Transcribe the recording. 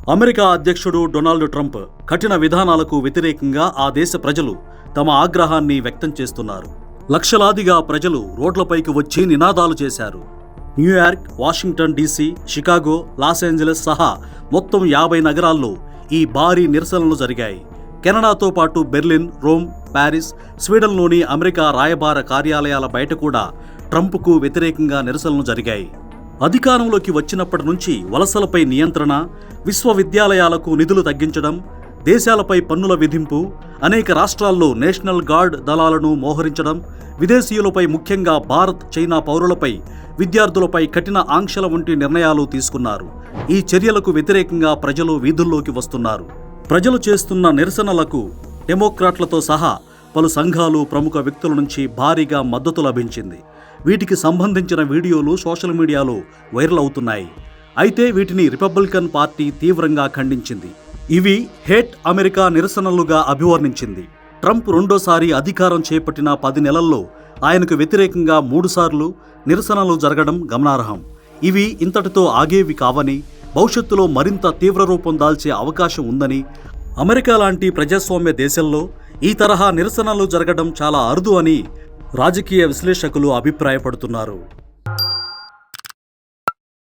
America అధ్యక్షుడు Donald Trump కఠిన విధానాలకు వ్యతిరేకంగా ఆ దేశ ప్రజలు తమ ఆగ్రహాన్ని వ్యక్తం చేస్తున్నారు. లక్షలాదిగా ప్రజలు రోడ్లపైకి వచ్చి నినాదాలు చేశారు. New York, Washington DC, Chicago, Los Angeles సహా మొత్తం 50 నగరాల్లో ఈ భారీ నిరసనలు జరిగాయి. కెనడాతో పాటు బెర్లిన్, రోమ్, ప్యారిస్, స్వీడన్లోని అమెరికా రాయబార కార్యాలయాల బయట కూడా ట్రంప్కు వ్యతిరేకంగా నిరసనలు జరిగాయి. అధికారంలోకి వచ్చినప్పటి నుంచి వలసలపై నియంత్రణ, విశ్వవిద్యాలయాలకు నిధులు తగ్గించడం, దేశాలపై పన్నుల విధింపు, అనేక రాష్ట్రాల్లో నేషనల్ గార్డ్ దళాలను మోహరించడం, విదేశీయులపై ముఖ్యంగా భారత్, చైనా పౌరులపై, విద్యార్థులపై కఠిన ఆంక్షల వంటి నిర్ణయాలు తీసుకున్నారు. ఈ చర్యలకు వ్యతిరేకంగా ప్రజలు వీధుల్లోకి వస్తున్నారు. ప్రజలు చేస్తున్న నిరసనలకు డెమోక్రాట్లతో సహా పలు సంఘాలు, ప్రముఖ వ్యక్తుల నుంచి భారీగా మద్దతు లభించింది. వీటికి సంబంధించిన వీడియోలు సోషల్ మీడియాలో వైరల్ అవుతున్నాయి. అయితే వీటిని రిపబ్లికన్ పార్టీ తీవ్రంగా ఖండించింది. ఇవి హేట్ అమెరికా నిరసనలుగా అభివర్ణించింది. ట్రంప్ రెండోసారి అధికారం చేపట్టిన 10 నెలల్లో ఆయనకు వ్యతిరేకంగా 3 సార్లు నిరసనలు జరగడం గమనార్హం. ఇవి ఇంతటితో ఆగేవి కావని, భవిష్యత్తులో మరింత తీవ్ర రూపం దాల్చే అవకాశం ఉందని, అమెరికా లాంటి ప్రజాస్వామ్య దేశంలో ఈ తరహా నిరసనలు జరగడం చాలా అరుదు అని రాజకీయ విశ్లేషకులు అభిప్రాయపడుతున్నారు.